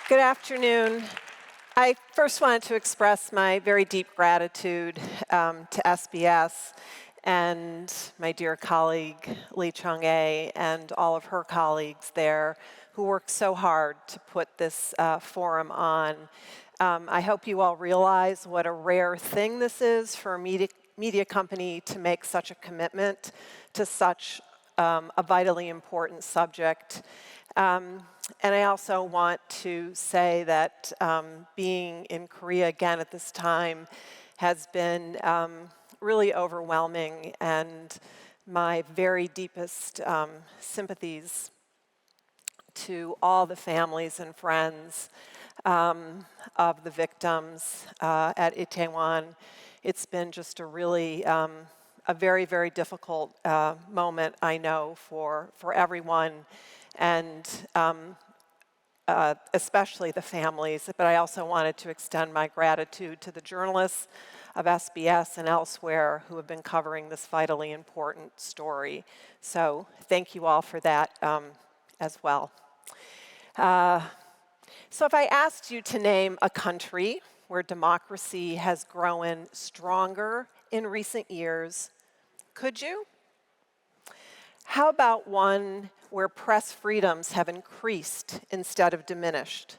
Good afternoon. I first wanted to express my very deep gratitude to SBS and my dear colleague Lee Chung-ae and all of her colleagues there who worked so hard to put this forum on. I hope you all realize what a rare thing this is for a media company to make such a commitment to such a vitally important subject. And I also want to say that being in Korea again at this time has been really overwhelming, and my very deepest sympathies to all the families and friends of the victims at Itaewon. It's been just a really a very, very difficult moment, I know, for everyone, and especially the families. But I also wanted to extend my gratitude to the journalists of SBS and elsewhere who have been covering this vitally important story. So thank you all for that as well. So if I asked you to name a country where democracy has grown stronger in recent years, could you? How about one where press freedoms have increased instead of diminished,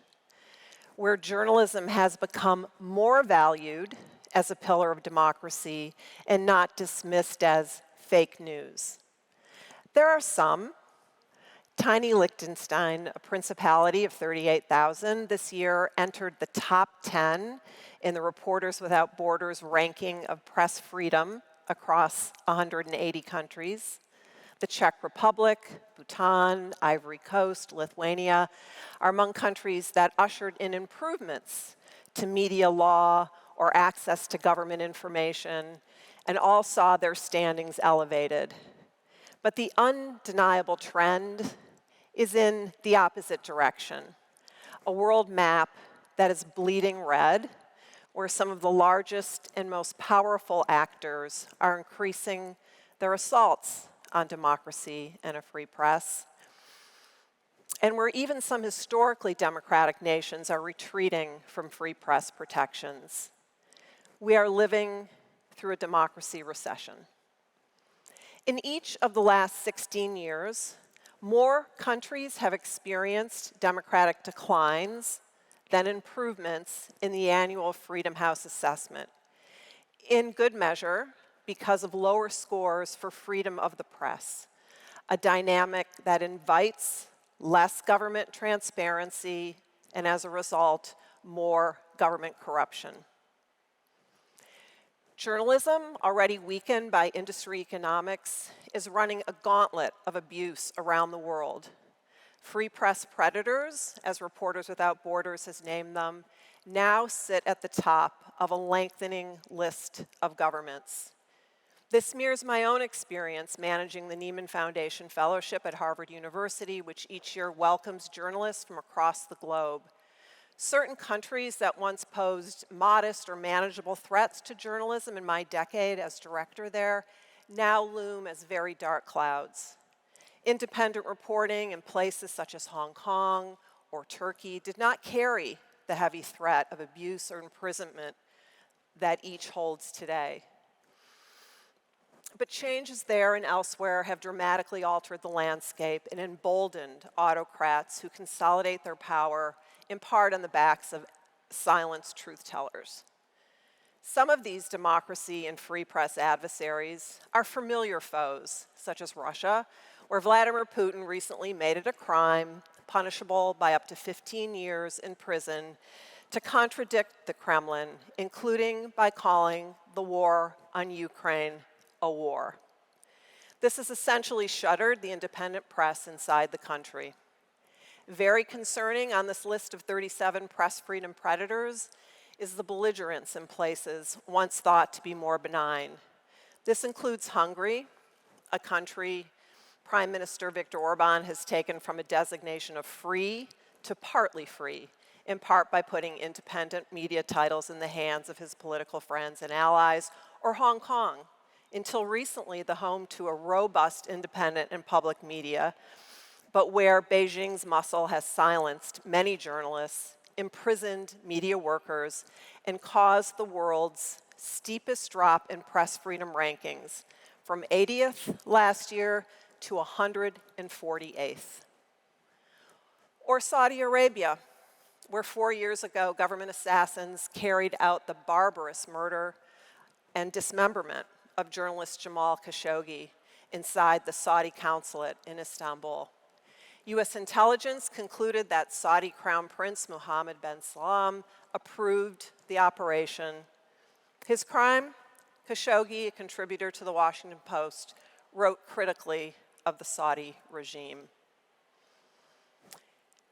where journalism has become more valued as a pillar of democracy and not dismissed as fake news? There are some. Tiny Liechtenstein, a principality of 38,000, this year entered the top 10 in the Reporters Without Borders ranking of press freedom across 180 countries. The Czech Republic, Bhutan, Ivory Coast, Lithuania are among countries that ushered in improvements to media law or access to government information, and all saw their standings elevated. But the undeniable trend is in the opposite direction, a world map that is bleeding red, where some of the largest and most powerful actors are increasing their assaults on democracy and a free press, and where even some historically democratic nations are retreating from free press protections. We are living through a democracy recession. In each of the last 16 years, more countries have experienced democratic declines than improvements in the annual Freedom House assessment, in good measure because of lower scores for freedom of the press, a dynamic that invites less government transparency and, as a result, more government corruption. Journalism, already weakened by industry economics, is running a gauntlet of abuse around the world. Free press predators, as Reporters Without Borders has named them, now sit at the top of a lengthening list of governments. This mirrors my own experience managing the Nieman Foundation Fellowship at Harvard University, which each year welcomes journalists from across the globe. Certain countries that once posed modest or manageable threats to journalism in my decade as director there now loom as very dark clouds. Independent reporting in places such as Hong Kong or Turkey did not carry the heavy threat of abuse or imprisonment that each holds today. But changes there and elsewhere have dramatically altered the landscape and emboldened autocrats who consolidate their power in part on the backs of silenced truth-tellers. Some of these democracy and free press adversaries are familiar foes, such as Russia, where Vladimir Putin recently made it a crime, punishable by up to 15 years in prison, to contradict the Kremlin, including by calling the war on Ukraine a war. This has essentially shuttered the independent press inside the country. Very concerning on this list of 37 press freedom predators is the belligerence in places once thought to be more benign. This includes Hungary, a country Prime Minister Viktor Orban has taken from a designation of free to partly free, in part by putting independent media titles in the hands of his political friends and allies, or Hong Kong, until recently the home to a robust independent and public media, but where Beijing's muscle has silenced many journalists, imprisoned media workers, and caused the world's steepest drop in press freedom rankings from 80th last year to 148th. Or Saudi Arabia, where 4 years ago government assassins carried out the barbarous murder and dismemberment of journalist Jamal Khashoggi inside the Saudi consulate in Istanbul. US intelligence concluded that Saudi Crown Prince Mohammed bin Salman approved the operation. His crime? Khashoggi, a contributor to the Washington Post, wrote critically of the Saudi regime.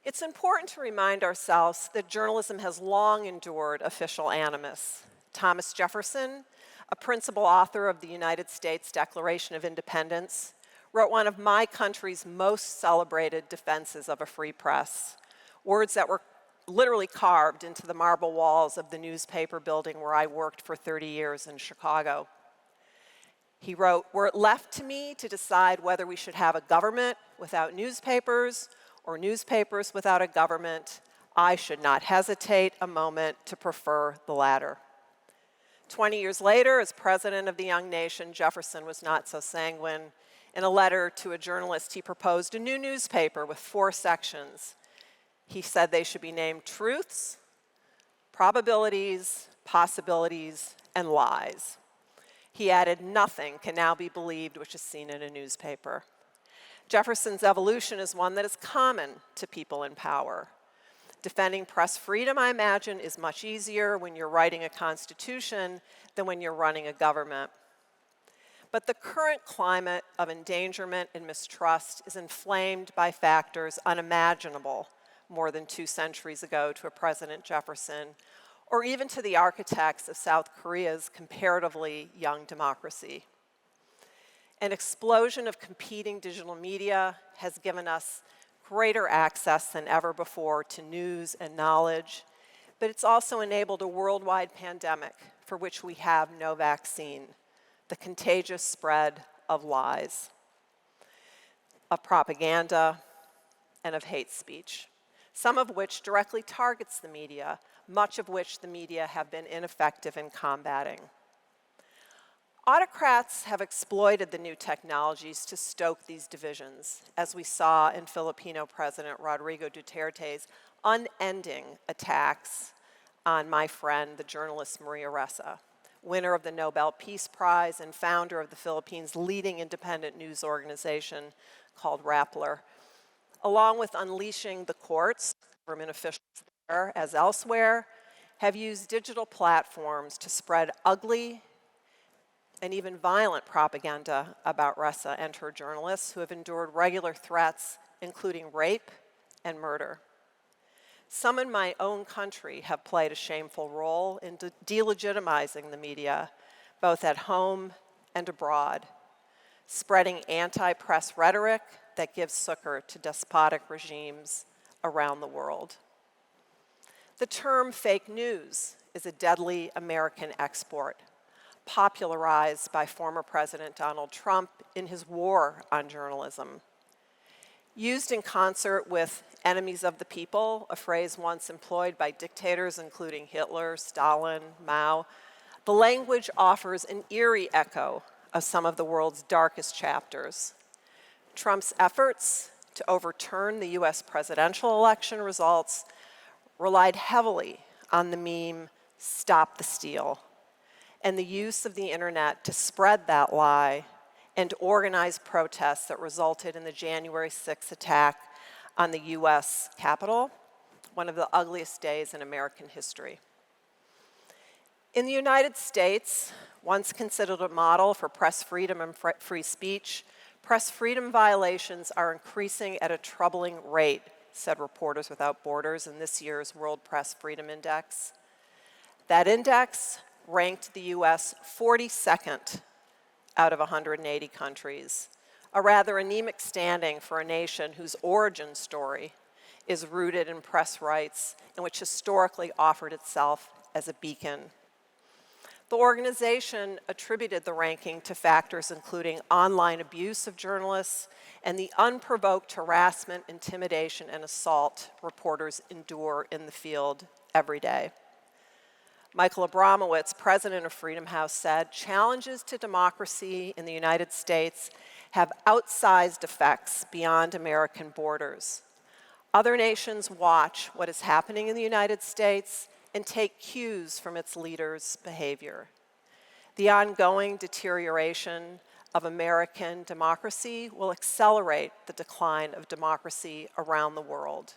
It's important to remind ourselves that journalism has long endured official animus. Thomas Jefferson, a principal author of the United States Declaration of Independence, wrote one of my country's most celebrated defenses of a free press, words that were literally carved into the marble walls of the newspaper building where I worked for 30 years in Chicago. He wrote, "Were it left to me to decide whether we should have a government without newspapers or newspapers without a government, I should not hesitate a moment to prefer the latter." 20 years later, as president of the young nation, Jefferson was not so sanguine. In a letter to a journalist, he proposed a new newspaper with 4 sections. He said they should be named Truths, Probabilities, Possibilities, and Lies. He added, "Nothing can now be believed which is seen in a newspaper." Jefferson's evolution is one that is common to people in power. Defending press freedom, I imagine, is much easier when you're writing a constitution than when you're running a government. But the current climate of endangerment and mistrust is inflamed by factors unimaginable more than 2 centuries ago to a President Jefferson, or even to the architects of South Korea's comparatively young democracy. An explosion of competing digital media has given us greater access than ever before to news and knowledge, but it's also enabled a worldwide pandemic for which we have no vaccine, the contagious spread of lies, of propaganda, and of hate speech, some of which directly targets the media, much of which the media have been ineffective in combating. Autocrats have exploited the new technologies to stoke these divisions, as we saw in Filipino President Rodrigo Duterte's unending attacks on my friend, the journalist Maria Ressa, winner of the Nobel Peace Prize and founder of the Philippines' leading independent news organization called Rappler. Along with unleashing the courts, government officials there, as elsewhere, have used digital platforms to spread ugly and even violent propaganda about Ressa and her journalists who have endured regular threats, including rape and murder. Some in my own country have played a shameful role in delegitimizing the media, both at home and abroad, spreading anti-press rhetoric that gives succor to despotic regimes around the world. The term fake news is a deadly American export, popularized by former President Donald Trump in his war on journalism. Used in concert with enemies of the people, a phrase once employed by dictators including Hitler, Stalin, Mao, the language offers an eerie echo of some of the world's darkest chapters. Trump's efforts to overturn the US presidential election results relied heavily on the meme, "Stop the Steal," and the use of the internet to spread that lie and organize protests that resulted in the January 6th attack on the US Capitol, one of the ugliest days in American history. In the United States, once considered a model for press freedom and free speech, press freedom violations are increasing at a troubling rate, said Reporters Without Borders in this year's World Press Freedom Index. That index ranked the US 42nd out of 180 countries, a rather anemic standing for a nation whose origin story is rooted in press rights and which historically offered itself as a beacon. The organization attributed the ranking to factors including online abuse of journalists and the unprovoked harassment, intimidation, and assault reporters endure in the field every day. Michael Abramowitz, president of Freedom House, said, "Challenges to democracy in the United States have outsized effects beyond American borders. Other nations watch what is happening in the United States and take cues from its leaders' behavior. The ongoing deterioration of American democracy will accelerate the decline of democracy around the world."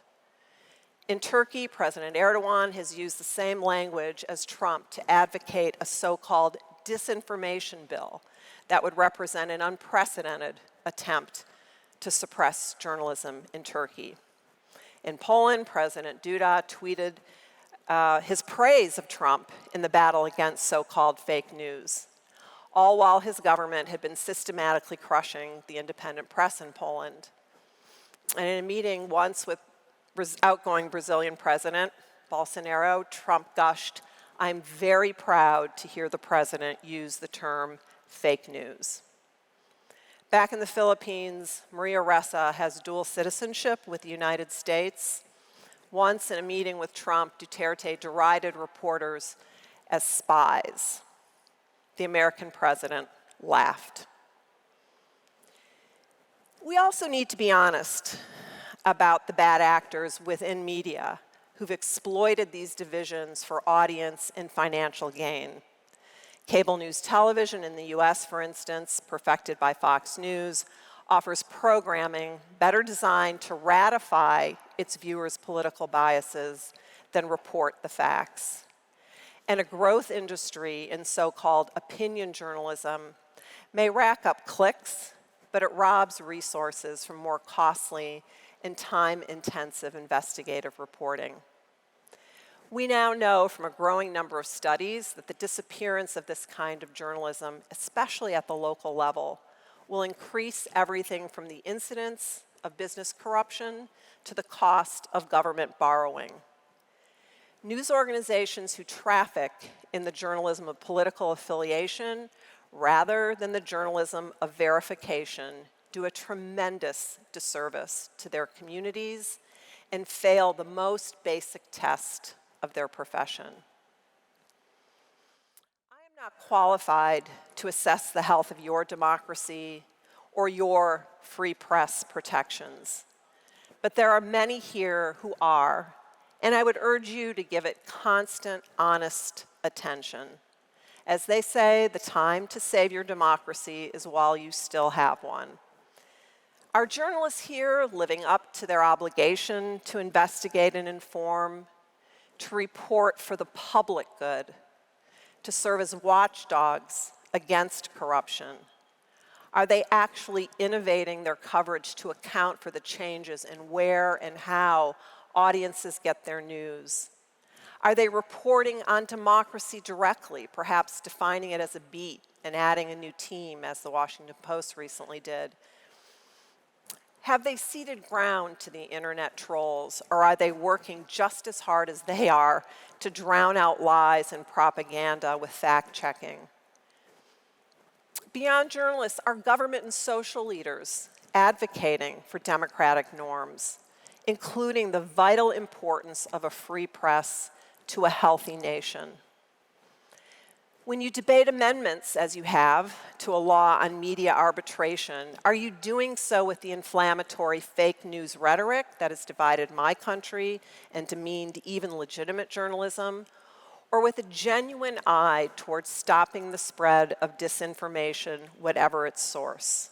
In Turkey, President Erdogan has used the same language as Trump to advocate a so-called disinformation bill that would represent an unprecedented attempt to suppress journalism in Turkey. In Poland, President Duda tweeted his praise of Trump in the battle against so-called fake news, all while his government had been systematically crushing the independent press in Poland. And in a meeting once with outgoing Brazilian President Bolsonaro, Trump gushed, "I'm very proud to hear the president use the term fake news." Back in the Philippines, Maria Ressa has dual citizenship with the United States. Once in a meeting with Trump, Duterte derided reporters as spies. The American president laughed. We also need to be honest about the bad actors within media who've exploited these divisions for audience and financial gain. Cable news television in the US, for instance, perfected by Fox News, offers programming better designed to ratify its viewers' political biases than report the facts. And a growth industry in so-called opinion journalism may rack up clicks, but it robs resources from more costly and time-intensive investigative reporting. We now know from a growing number of studies that the disappearance of this kind of journalism, especially at the local level, will increase everything from the incidence of business corruption to the cost of government borrowing. News organizations who traffic in the journalism of political affiliation rather than the journalism of verification do a tremendous disservice to their communities and fail the most basic test of their profession. I am not qualified to assess the health of your democracy or your free press protections, but there are many here who are, and I would urge you to give it constant, honest attention. As they say, the time to save your democracy is while you still have one. Are journalists here living up to their obligation to investigate and inform, to report for the public good, to serve as watchdogs against corruption? Are they actually innovating their coverage to account for the changes in where and how audiences get their news? Are they reporting on democracy directly, perhaps defining it as a beat and adding a new team, as the Washington Post recently did? Have they ceded ground to the internet trolls, or are they working just as hard as they are to drown out lies and propaganda with fact-checking? Beyond journalists, are government and social leaders advocating for democratic norms, including the vital importance of a free press to a healthy nation? When you debate amendments, as you have, to a law on media arbitration, are you doing so with the inflammatory fake news rhetoric that has divided my country and demeaned even legitimate journalism, or with a genuine eye towards stopping the spread of disinformation, whatever its source?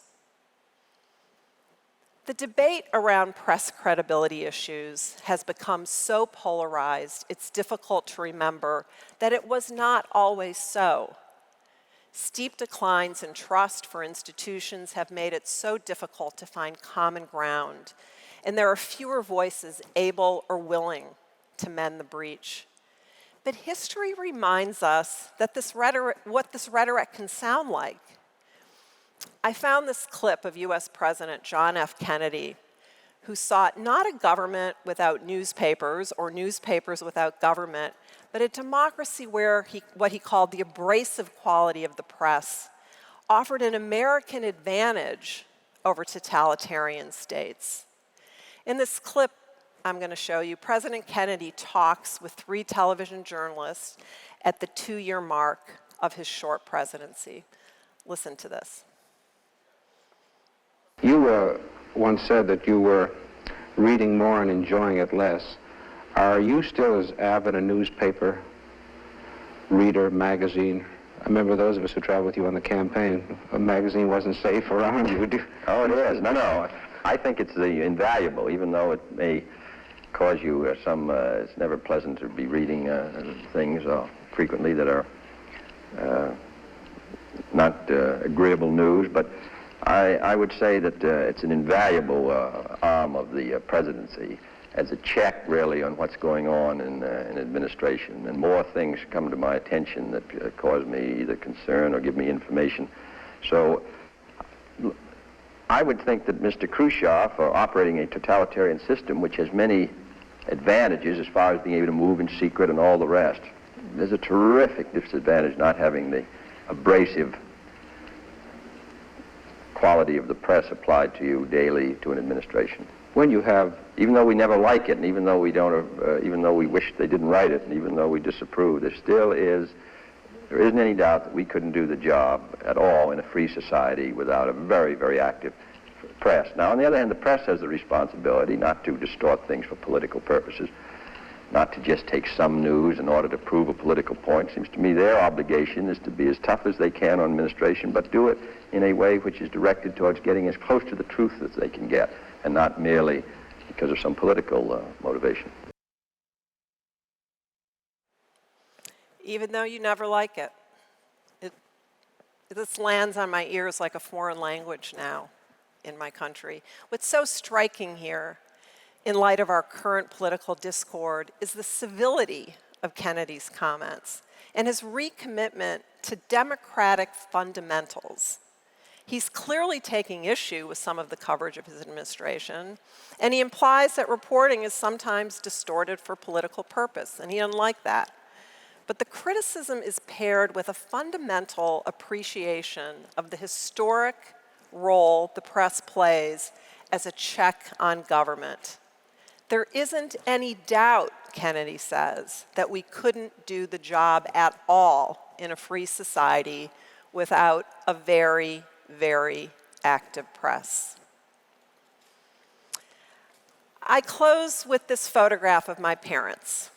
The debate around press credibility issues has become so polarized, it's difficult to remember that it was not always so. Steep declines in trust for institutions have made it so difficult to find common ground, and there are fewer voices able or willing to mend the breach. But history reminds us that what this rhetoric can sound like. I found this clip of US President John F. Kennedy who sought not a government without newspapers or newspapers without government, but a democracy where what he called the abrasive quality of the press offered an American advantage over totalitarian states. In this clip I'm going to show you, President Kennedy talks with 3 television journalists at the 2-year mark of his short presidency. Listen to this. You once said that you were reading more and enjoying it less. Are you still as avid a newspaper reader, magazine? I remember those of us who traveled with you on the campaign, a magazine wasn't safe around you. Oh, it is. No. I think it's invaluable, even though it may cause you it's never pleasant to be reading things frequently that are not agreeable news, but I would say that it's an invaluable arm of the presidency as a check, really, on what's going on in administration. And more things come to my attention that cause me either concern or give me information. So I would think that Mr. Khrushchev, operating a totalitarian system which has many advantages as far as being able to move in secret and all the rest, there's a terrific disadvantage not having the abrasive quality of the press applied to you daily to an administration. When you have, even though we never like it, and even though we don't, even though we wish they didn't write it, and even though we disapprove, there isn't any doubt that we couldn't do the job at all in a free society without a very, very active press. Now, on the other hand, the press has the responsibility not to distort things for political purposes, not to just take some news in order to prove a political point. It seems to me their obligation is to be as tough as they can on administration, but do it in a way which is directed towards getting as close to the truth as they can get, and not merely because of some political motivation. Even though you never like it. This lands on my ears like a foreign language now in my country. What's so striking here, in light of our current political discord, is the civility of Kennedy's comments and his recommitment to democratic fundamentals. He's clearly taking issue with some of the coverage of his administration, and he implies that reporting is sometimes distorted for political purpose, and he doesn't like that. But the criticism is paired with a fundamental appreciation of the historic role the press plays as a check on government. There isn't any doubt, Kennedy says, that we couldn't do the job at all in a free society without a very, very active press. I close with this photograph of my parents.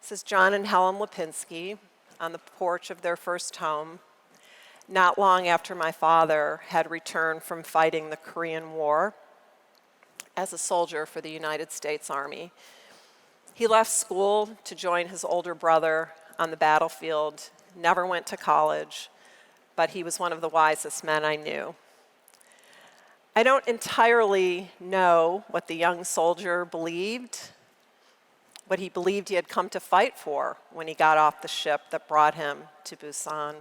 This is John and Helen Lipinski on the porch of their first home, not long after my father had returned from fighting the Korean War as a soldier for the United States Army. He left school to join his older brother on the battlefield, never went to college, but he was one of the wisest men I knew. I don't entirely know what the young soldier believed, what he believed he had come to fight for when he got off the ship that brought him to Busan.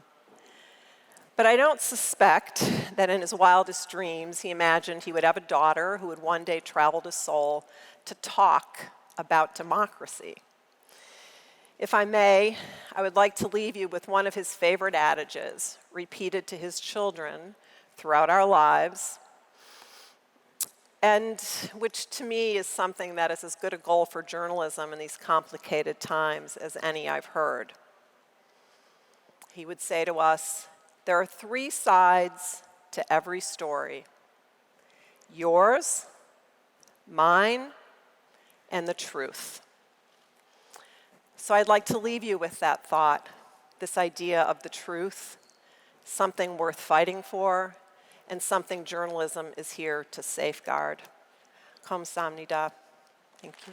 But I don't suspect that in his wildest dreams he imagined he would have a daughter who would one day travel to Seoul to talk about democracy. If I may, I would like to leave you with one of his favorite adages, repeated to his children throughout our lives, and which to me is something that is as good a goal for journalism in these complicated times as any I've heard. He would say to us, there are 3 sides to every story: yours, mine, and the truth. So I'd like to leave you with that thought, this idea of the truth, something worth fighting for, and something journalism is here to safeguard. Kamsahamnida. Thank you.